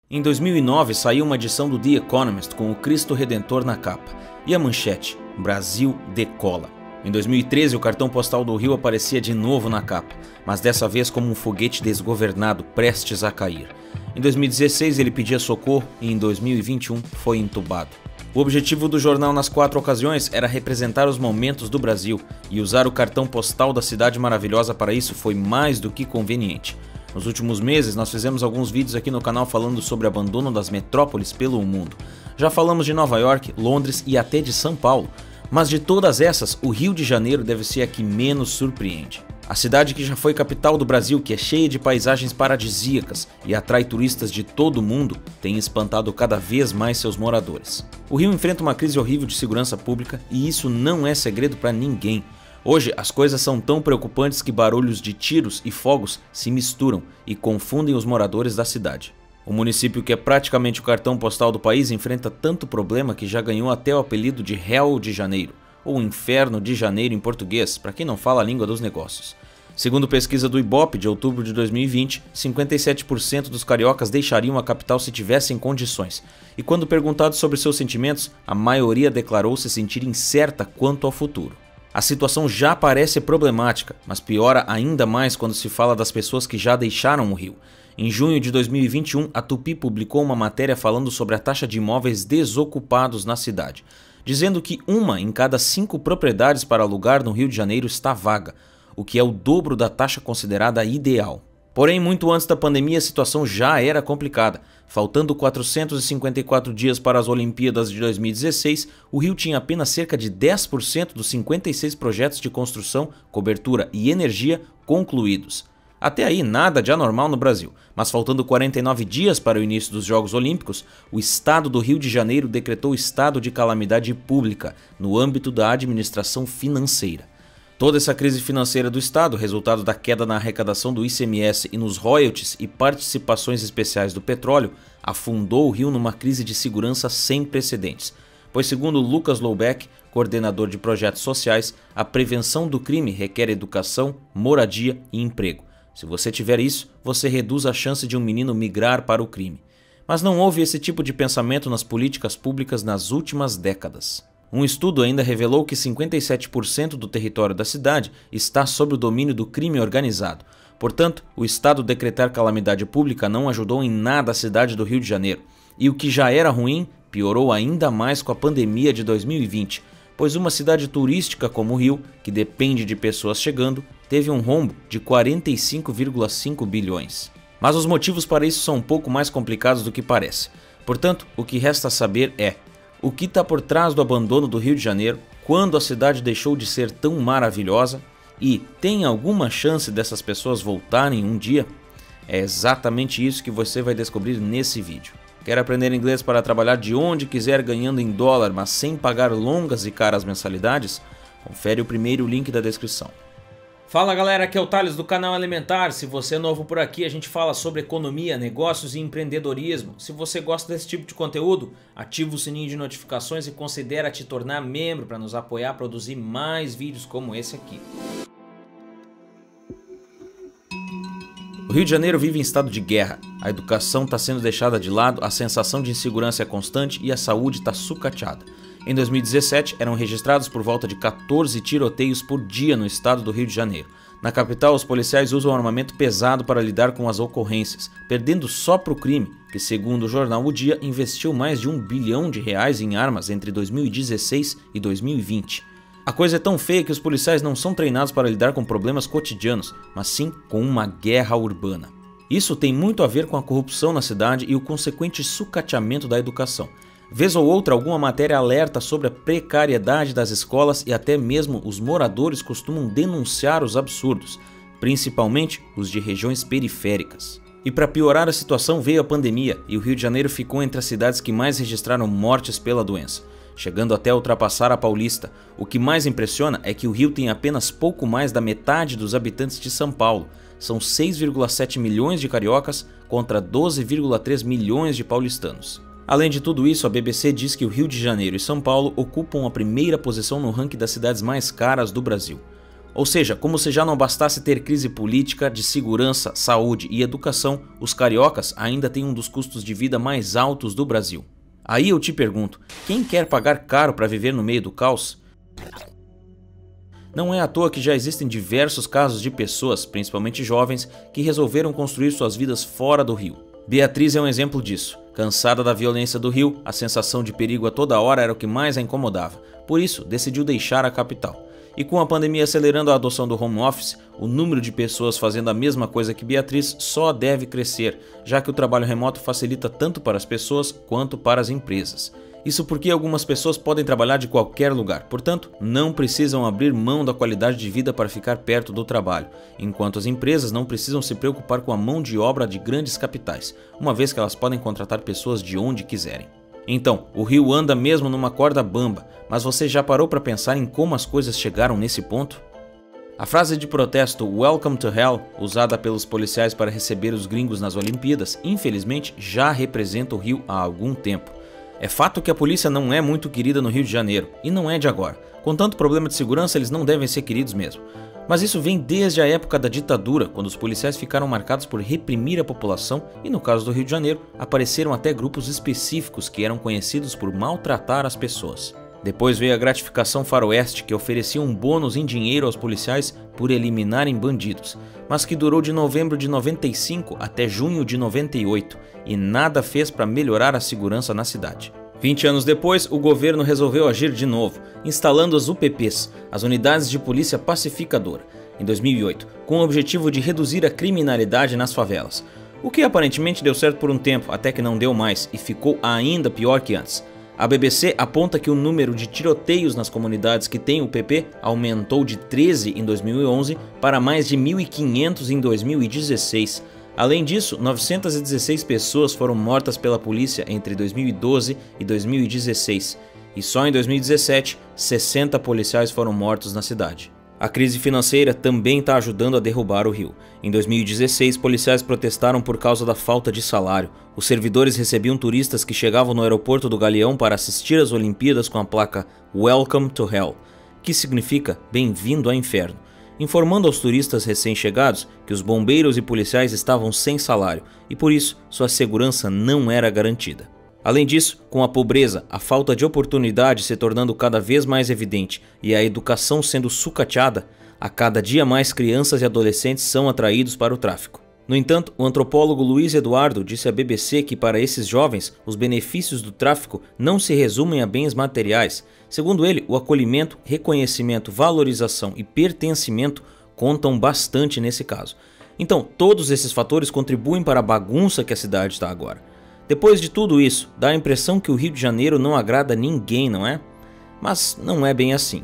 Em 2009 saiu uma edição do The Economist com o Cristo Redentor na capa e a manchete: Brasil decola. Em 2013 o cartão postal do Rio aparecia de novo na capa, mas dessa vez como um foguete desgovernado prestes a cair. Em 2016 ele pedia socorro e em 2021 foi entubado. O objetivo do jornal nas 4 ocasiões era representar os momentos do Brasil, e usar o cartão postal da cidade maravilhosa para isso foi mais do que conveniente. Nos últimos meses nós fizemos alguns vídeos aqui no canal falando sobre o abandono das metrópoles pelo mundo. Já falamos de Nova York, Londres e até de São Paulo, mas de todas essas, o Rio de Janeiro deve ser a que menos surpreende. A cidade que já foi capital do Brasil, que é cheia de paisagens paradisíacas e atrai turistas de todo o mundo, tem espantado cada vez mais seus moradores. O Rio enfrenta uma crise horrível de segurança pública e isso não é segredo para ninguém. Hoje as coisas são tão preocupantes que barulhos de tiros e fogos se misturam e confundem os moradores da cidade. O município, que é praticamente o cartão postal do país, enfrenta tanto problema que já ganhou até o apelido de Hell de Janeiro, ou Inferno de Janeiro em português, para quem não fala a língua dos negócios. Segundo pesquisa do Ibope de outubro de 2020, 57% dos cariocas deixariam a capital se tivessem condições, e quando perguntados sobre seus sentimentos, a maioria declarou se sentir incerta quanto ao futuro. A situação já parece problemática, mas piora ainda mais quando se fala das pessoas que já deixaram o Rio. Em junho de 2021, a Tupi publicou uma matéria falando sobre a taxa de imóveis desocupados na cidade, dizendo que 1 em cada 5 propriedades para alugar no Rio de Janeiro está vaga, o que é o dobro da taxa considerada ideal. Porém, muito antes da pandemia, a situação já era complicada. Faltando 454 dias para as Olimpíadas de 2016, o Rio tinha apenas cerca de 10% dos 56 projetos de construção, cobertura e energia concluídos. Até aí, nada de anormal no Brasil, mas faltando 49 dias para o início dos Jogos Olímpicos, o Estado do Rio de Janeiro decretou estado de calamidade pública no âmbito da administração financeira. Toda essa crise financeira do Estado, resultado da queda na arrecadação do ICMS e nos royalties e participações especiais do petróleo, afundou o Rio numa crise de segurança sem precedentes. Pois, segundo Lucas Loubeck, coordenador de projetos sociais, a prevenção do crime requer educação, moradia e emprego. Se você tiver isso, você reduz a chance de um menino migrar para o crime. Mas não houve esse tipo de pensamento nas políticas públicas nas últimas décadas. Um estudo ainda revelou que 57% do território da cidade está sob o domínio do crime organizado. Portanto, o Estado decretar calamidade pública não ajudou em nada a cidade do Rio de Janeiro. E o que já era ruim, piorou ainda mais com a pandemia de 2020, pois uma cidade turística como o Rio, que depende de pessoas chegando, teve um rombo de 45,5 bilhões. Mas os motivos para isso são um pouco mais complicados do que parece. Portanto, o que resta saber é: o que está por trás do abandono do Rio de Janeiro, quando a cidade deixou de ser tão maravilhosa, e tem alguma chance dessas pessoas voltarem um dia? É exatamente isso que você vai descobrir nesse vídeo. Quer aprender inglês para trabalhar de onde quiser ganhando em dólar, mas sem pagar longas e caras mensalidades? Confere o primeiro link da descrição. Fala galera, aqui é o Thales do canal Elementar. Se você é novo por aqui, a gente fala sobre economia, negócios e empreendedorismo. Se você gosta desse tipo de conteúdo, ativa o sininho de notificações e considera te tornar membro para nos apoiar a produzir mais vídeos como esse aqui. O Rio de Janeiro vive em estado de guerra, a educação está sendo deixada de lado, a sensação de insegurança é constante e a saúde está sucateada. Em 2017, eram registrados por volta de 14 tiroteios por dia no estado do Rio de Janeiro. Na capital, os policiais usam armamento pesado para lidar com as ocorrências, perdendo só para o crime, que segundo o jornal O Dia, investiu mais de R$1 bilhão em armas entre 2016 e 2020. A coisa é tão feia que os policiais não são treinados para lidar com problemas cotidianos, mas sim com uma guerra urbana. Isso tem muito a ver com a corrupção na cidade e o consequente sucateamento da educação. Vez ou outra, alguma matéria alerta sobre a precariedade das escolas e até mesmo os moradores costumam denunciar os absurdos, principalmente os de regiões periféricas. E para piorar a situação veio a pandemia e o Rio de Janeiro ficou entre as cidades que mais registraram mortes pela doença, chegando até a ultrapassar a Paulista. O que mais impressiona é que o Rio tem apenas pouco mais da metade dos habitantes de São Paulo. São 6,7 milhões de cariocas contra 12,3 milhões de paulistanos. Além de tudo isso, a BBC diz que o Rio de Janeiro e São Paulo ocupam a primeira posição no ranking das cidades mais caras do Brasil. Ou seja, como se já não bastasse ter crise política, de segurança, saúde e educação, os cariocas ainda têm um dos custos de vida mais altos do Brasil. Aí eu te pergunto, quem quer pagar caro para viver no meio do caos? Não é à toa que já existem diversos casos de pessoas, principalmente jovens, que resolveram construir suas vidas fora do Rio. Beatriz é um exemplo disso. Cansada da violência do Rio, a sensação de perigo a toda hora era o que mais a incomodava. Por isso, decidiu deixar a capital. E com a pandemia acelerando a adoção do home office, o número de pessoas fazendo a mesma coisa que Beatriz só deve crescer, já que o trabalho remoto facilita tanto para as pessoas quanto para as empresas. Isso porque algumas pessoas podem trabalhar de qualquer lugar, portanto, não precisam abrir mão da qualidade de vida para ficar perto do trabalho, enquanto as empresas não precisam se preocupar com a mão de obra de grandes capitais, uma vez que elas podem contratar pessoas de onde quiserem. Então, o Rio anda mesmo numa corda bamba, mas você já parou para pensar em como as coisas chegaram nesse ponto? A frase de protesto "Welcome to Hell", usada pelos policiais para receber os gringos nas Olimpíadas, infelizmente já representa o Rio há algum tempo. É fato que a polícia não é muito querida no Rio de Janeiro, e não é de agora. Com tanto problema de segurança, eles não devem ser queridos mesmo. Mas isso vem desde a época da ditadura, quando os policiais ficaram marcados por reprimir a população e, no caso do Rio de Janeiro, apareceram até grupos específicos que eram conhecidos por maltratar as pessoas. Depois veio a gratificação faroeste, que oferecia um bônus em dinheiro aos policiais por eliminarem bandidos, mas que durou de novembro de 95 até junho de 98 e nada fez para melhorar a segurança na cidade. 20 anos depois, o governo resolveu agir de novo, instalando as UPPs, as Unidades de Polícia Pacificadora, em 2008, com o objetivo de reduzir a criminalidade nas favelas. O que aparentemente deu certo por um tempo, até que não deu mais e ficou ainda pior que antes. A BBC aponta que o número de tiroteios nas comunidades que têm UPP aumentou de 13 em 2011 para mais de 1.500 em 2016. Além disso, 916 pessoas foram mortas pela polícia entre 2012 e 2016, e só em 2017, 60 policiais foram mortos na cidade. A crise financeira também está ajudando a derrubar o Rio. Em 2016, policiais protestaram por causa da falta de salário. Os servidores recebiam turistas que chegavam no aeroporto do Galeão para assistir às Olimpíadas com a placa "Welcome to Hell", que significa "Bem-vindo ao Inferno", informando aos turistas recém-chegados que os bombeiros e policiais estavam sem salário e por isso sua segurança não era garantida. Além disso, com a pobreza, a falta de oportunidade se tornando cada vez mais evidente e a educação sendo sucateada, a cada dia mais crianças e adolescentes são atraídos para o tráfico. No entanto, o antropólogo Luiz Eduardo disse à BBC que para esses jovens, os benefícios do tráfico não se resumem a bens materiais. Segundo ele, o acolhimento, reconhecimento, valorização e pertencimento contam bastante nesse caso. Então, todos esses fatores contribuem para a bagunça que a cidade está agora. Depois de tudo isso, dá a impressão que o Rio de Janeiro não agrada ninguém, não é? Mas não é bem assim.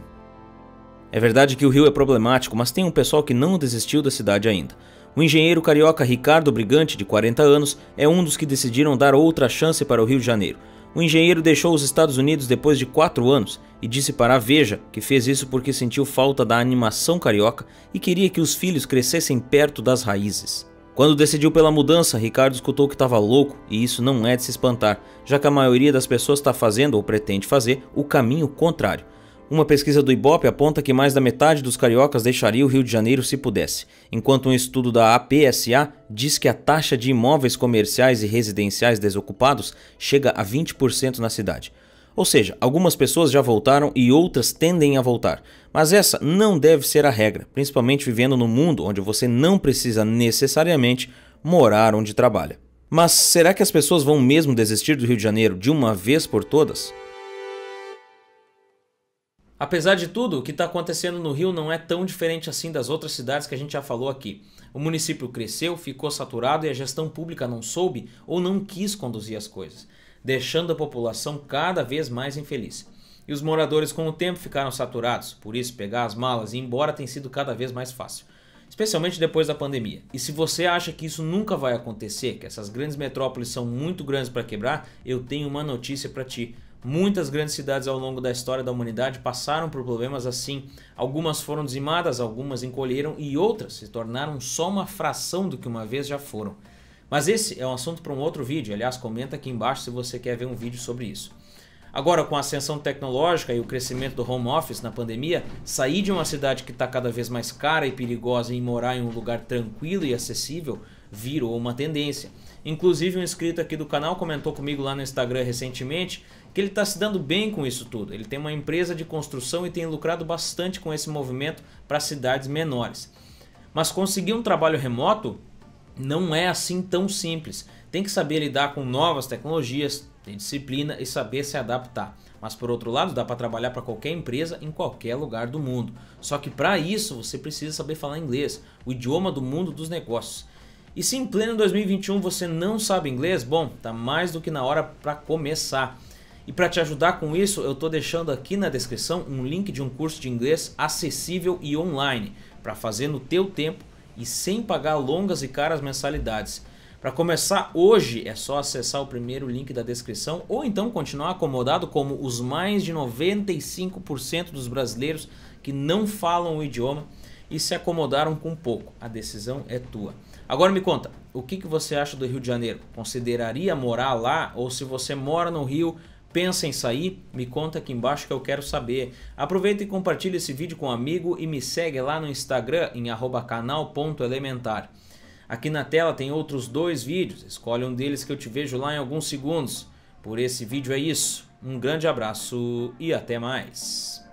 É verdade que o Rio é problemático, mas tem um pessoal que não desistiu da cidade ainda. O engenheiro carioca Ricardo Brigante, de 40 anos, é um dos que decidiram dar outra chance para o Rio de Janeiro. O engenheiro deixou os Estados Unidos depois de 4 anos e disse para a Veja que fez isso porque sentiu falta da animação carioca e queria que os filhos crescessem perto das raízes. Quando decidiu pela mudança, Ricardo escutou que estava louco e isso não é de se espantar, já que a maioria das pessoas está fazendo ou pretende fazer o caminho contrário. Uma pesquisa do Ibope aponta que mais da metade dos cariocas deixaria o Rio de Janeiro se pudesse, enquanto um estudo da APSA diz que a taxa de imóveis comerciais e residenciais desocupados chega a 20% na cidade. Ou seja, algumas pessoas já voltaram e outras tendem a voltar, mas essa não deve ser a regra, principalmente vivendo num mundo onde você não precisa necessariamente morar onde trabalha. Mas será que as pessoas vão mesmo desistir do Rio de Janeiro de uma vez por todas? Apesar de tudo, o que está acontecendo no Rio não é tão diferente assim das outras cidades que a gente já falou aqui. O município cresceu, ficou saturado e a gestão pública não soube ou não quis conduzir as coisas, deixando a população cada vez mais infeliz. E os moradores com o tempo ficaram saturados, por isso pegar as malas e ir embora tem sido cada vez mais fácil, especialmente depois da pandemia. E se você acha que isso nunca vai acontecer, que essas grandes metrópoles são muito grandes para quebrar, eu tenho uma notícia para ti. Muitas grandes cidades ao longo da história da humanidade passaram por problemas assim. Algumas foram dizimadas, algumas encolheram e outras se tornaram só uma fração do que uma vez já foram. Mas esse é um assunto para um outro vídeo, aliás, comenta aqui embaixo se você quer ver um vídeo sobre isso. Agora, com a ascensão tecnológica e o crescimento do home office na pandemia, sair de uma cidade que está cada vez mais cara e perigosa e morar em um lugar tranquilo e acessível virou uma tendência. Inclusive, um inscrito aqui do canal comentou comigo lá no Instagram recentemente que ele está se dando bem com isso tudo. Ele tem uma empresa de construção e tem lucrado bastante com esse movimento para cidades menores. Mas conseguir um trabalho remoto não é assim tão simples. Tem que saber lidar com novas tecnologias, ter disciplina e saber se adaptar. Mas por outro lado, dá para trabalhar para qualquer empresa em qualquer lugar do mundo. Só que para isso você precisa saber falar inglês, o idioma do mundo dos negócios. E se em pleno 2021 você não sabe inglês, bom, tá mais do que na hora para começar. E para te ajudar com isso, eu estou deixando aqui na descrição um link de um curso de inglês acessível e online, para fazer no teu tempo e sem pagar longas e caras mensalidades. Para começar hoje é só acessar o primeiro link da descrição ou então continuar acomodado como os mais de 95% dos brasileiros que não falam o idioma e se acomodaram com pouco. A decisão é tua. Agora me conta, o que você acha do Rio de Janeiro? Consideraria morar lá? Ou se você mora no Rio, pensa em sair? Me conta aqui embaixo que eu quero saber. Aproveita e compartilha esse vídeo com um amigo e me segue lá no Instagram em @canal.elementar. Aqui na tela tem outros 2 vídeos, escolhe um deles que eu te vejo lá em alguns segundos. Por esse vídeo é isso, um grande abraço e até mais.